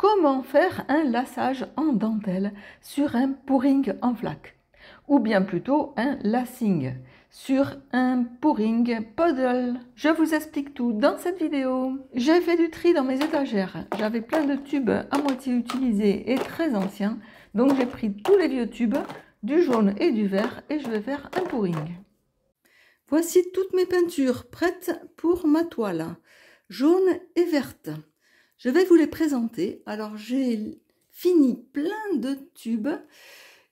Comment faire un lassage en dentelle sur un pourring en flaque? Ou bien plutôt un lacing sur un pourring puddle. Je vous explique tout dans cette vidéo. J'ai fait du tri dans mes étagères. J'avais plein de tubes à moitié utilisés et très anciens. Donc j'ai pris tous les vieux tubes, du jaune et du vert, et je vais faire un pourring. Voici toutes mes peintures prêtes pour ma toile, jaune et verte. Je vais vous les présenter. Alors j'ai fini plein de tubes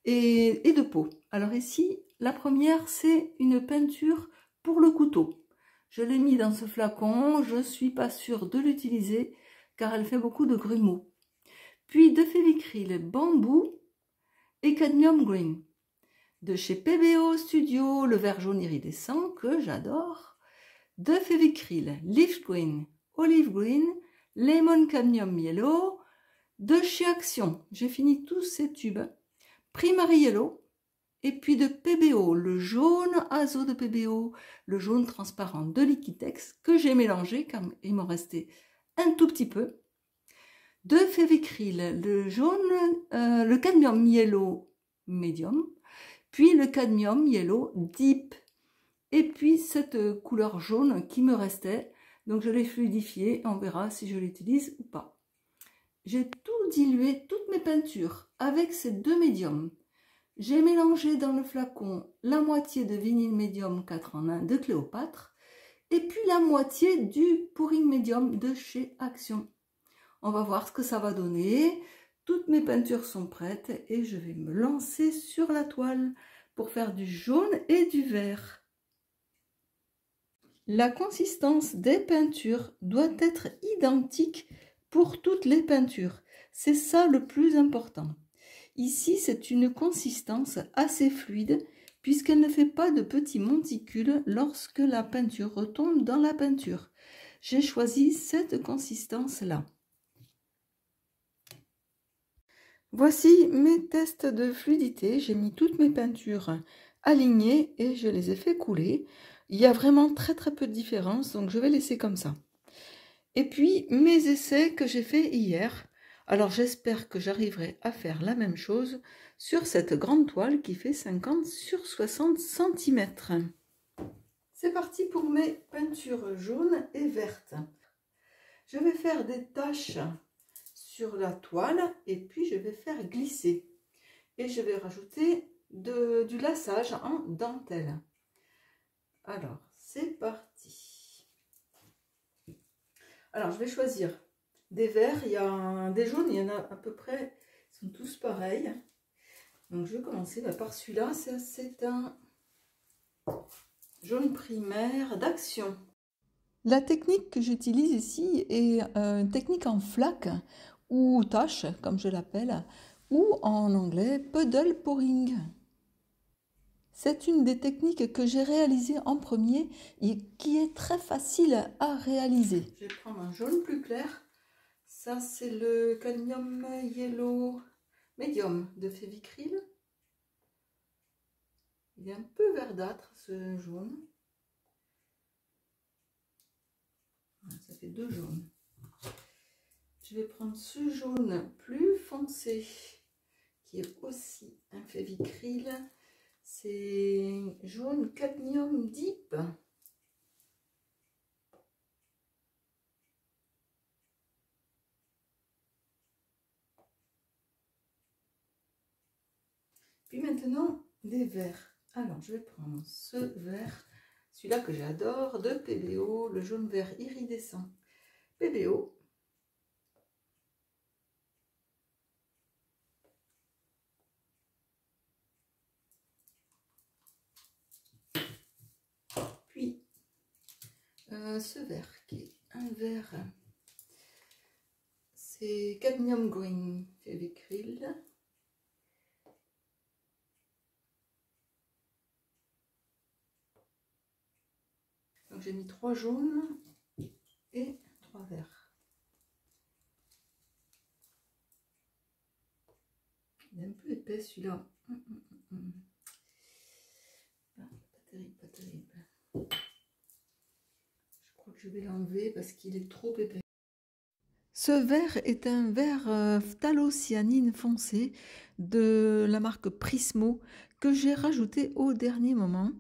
et de pots. Alors ici, la première, c'est une peinture pour le couteau. Je l'ai mis dans ce flacon, je ne suis pas sûre de l'utiliser car elle fait beaucoup de grumeaux. Puis de Févicryl bambou et cadmium green. De chez PBO Studio, le vert jaune iridescent que j'adore. De Févicryl leaf green, olive green, lemon cadmium yellow. De chez Action, j'ai fini tous ces tubes. Primary Yellow, et puis de PBO, le jaune azo de PBO, le jaune transparent de Liquitex que j'ai mélangé car il m'en restait un tout petit peu. De Févicryl, le jaune, le cadmium yellow medium, puis le cadmium yellow deep, et puis cette couleur jaune qui me restait, donc je l'ai fluidifié, on verra si je l'utilise ou pas. J'ai tout dilué, toutes mes peintures, avec ces deux médiums. J'ai mélangé dans le flacon la moitié de vinyle médium 4 en 1 de Cléopâtre et puis la moitié du pourring médium de chez Action. On va voir ce que ça va donner. Toutes mes peintures sont prêtes et je vais me lancer sur la toile pour faire du jaune et du vert. La consistance des peintures doit être identique pour toutes les peintures. C'est ça le plus important. Ici, c'est une consistance assez fluide puisqu'elle ne fait pas de petits monticules lorsque la peinture retombe dans la peinture. J'ai choisi cette consistance-là. Voici mes tests de fluidité. J'ai mis toutes mes peintures alignées et je les ai fait couler. Il y a vraiment très peu de différence, donc je vais laisser comme ça. Et puis, mes essais que j'ai fait hier. Alors, j'espère que j'arriverai à faire la même chose sur cette grande toile qui fait 50 sur 60 cm. C'est parti pour mes peintures jaunes et vertes. Je vais faire des taches sur la toile et puis je vais faire glisser. Et je vais rajouter du lassage en dentelle. Alors, c'est parti. Alors, je vais choisir des verts. Il y a des jaunes, il y en a à peu près, ils sont tous pareils. Donc, je vais commencer par celui-là. C'est un jaune primaire d'Action. La technique que j'utilise ici est une technique en flaque ou tache, comme je l'appelle, ou en anglais puddle pouring. C'est une des techniques que j'ai réalisées en premier et qui est très facile à réaliser. Je vais prendre un jaune plus clair. Ça, c'est le cadmium yellow medium de Févicryl. Il est un peu verdâtre, ce jaune. Ça fait deux jaunes. Je vais prendre ce jaune plus foncé, qui est aussi un Févicryl. C'est jaune cadmium deep. Puis maintenant, des verts. Alors, je vais prendre ce vert, celui-là que j'adore, de PBO, le jaune vert iridescent. PBO. Puis, ce vert qui est un vert, c'est cadmium green Févicryl. Donc j'ai mis 3 jaunes et 3 verts. Il est un peu épais celui-là. Pas terrible, pas terrible. Je crois que je vais l'enlever parce qu'il est trop épais. Ce verre est un verre phthalocyanine foncé de la marque Prismo que j'ai rajouté au dernier moment.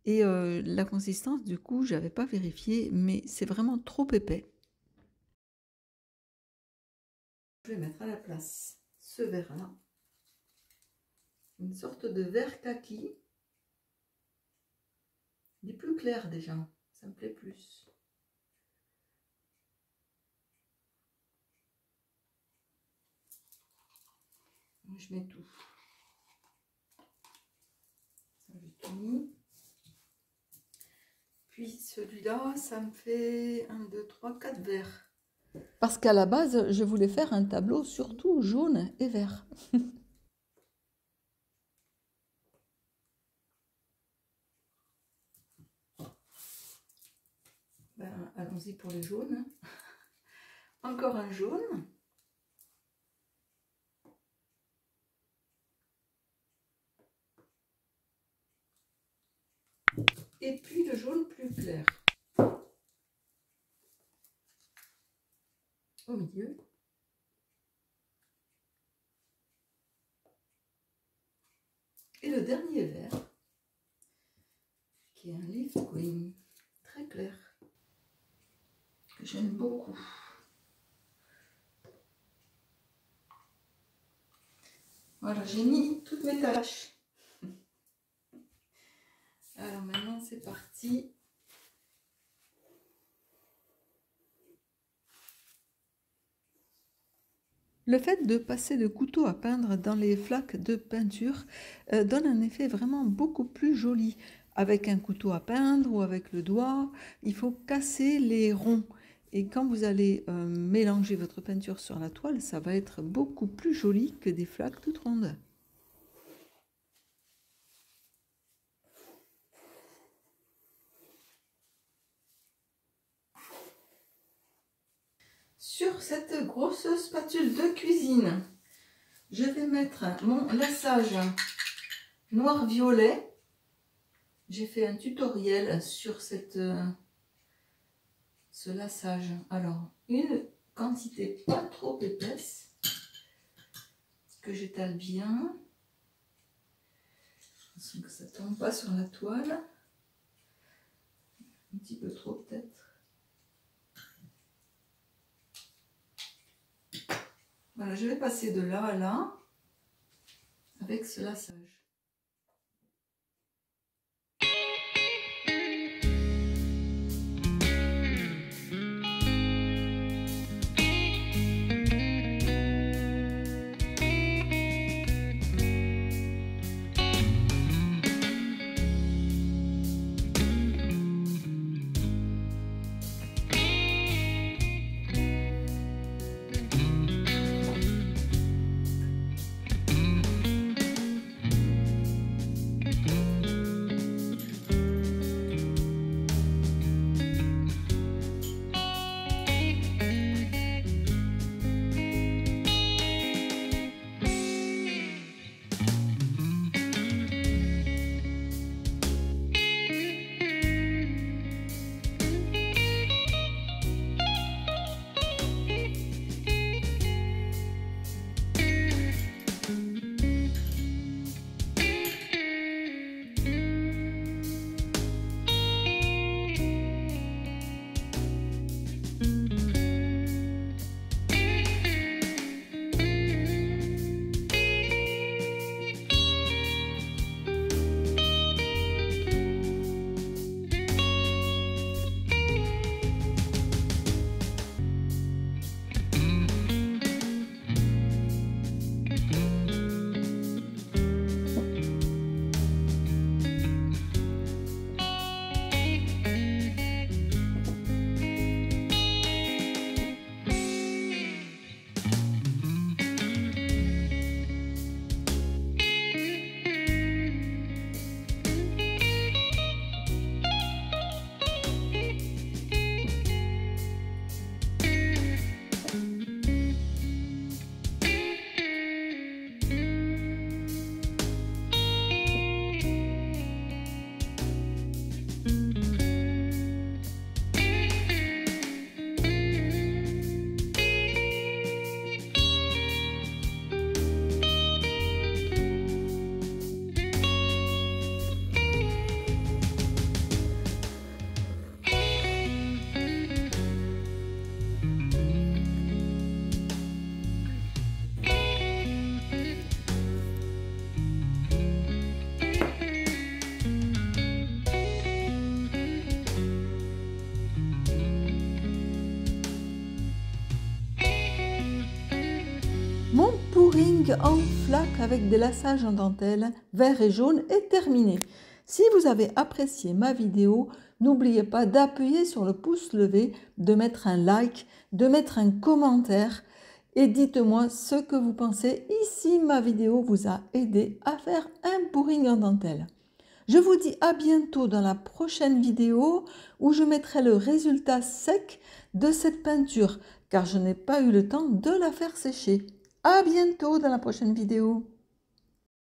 Et la consistance, du coup, j'avais pas vérifié, mais c'est vraiment trop épais. Je vais mettre à la place ce verre-là. Une sorte de verre kaki. Il est plus clair déjà, ça me plaît plus. Je mets tout. Ça, j'ai tout mis. Puis celui-là, ça me fait 1, 2, 3, 4 verres. Parce qu'à la base, je voulais faire un tableau surtout jaune et vert. Ben, allons-y pour le jaune. Encore un jaune. Et puis le jaune plus clair. Au milieu. Et le dernier vert, qui est un leaf green, très clair, que j'aime beaucoup. Voilà, j'ai mis toutes mes tâches. Alors maintenant, c'est parti. Le fait de passer de couteau à peindre dans les flaques de peinture donne un effet vraiment beaucoup plus joli. Avec un couteau à peindre ou avec le doigt, il faut casser les ronds. Et quand vous allez mélanger votre peinture sur la toile, ça va être beaucoup plus joli que des flaques toutes rondes. Sur cette grosse spatule de cuisine, je vais mettre mon lassage noir-violet. J'ai fait un tutoriel sur ce lassage. Alors, une quantité pas trop épaisse, que j'étale bien, façon que ça ne tombe pas sur la toile. Un petit peu trop peut-être. Voilà, je vais passer de là à là avec ce lassage. pourring en flaque avec des lassages en dentelle vert et jaune est terminé. Si vous avez apprécié ma vidéo, n'oubliez pas d'appuyer sur le pouce levé, de mettre un like, de mettre un commentaire et dites-moi ce que vous pensez et si ma vidéo vous a aidé à faire un pourring en dentelle. Je vous dis à bientôt dans la prochaine vidéo où je mettrai le résultat sec de cette peinture car je n'ai pas eu le temps de la faire sécher. À bientôt dans la prochaine vidéo.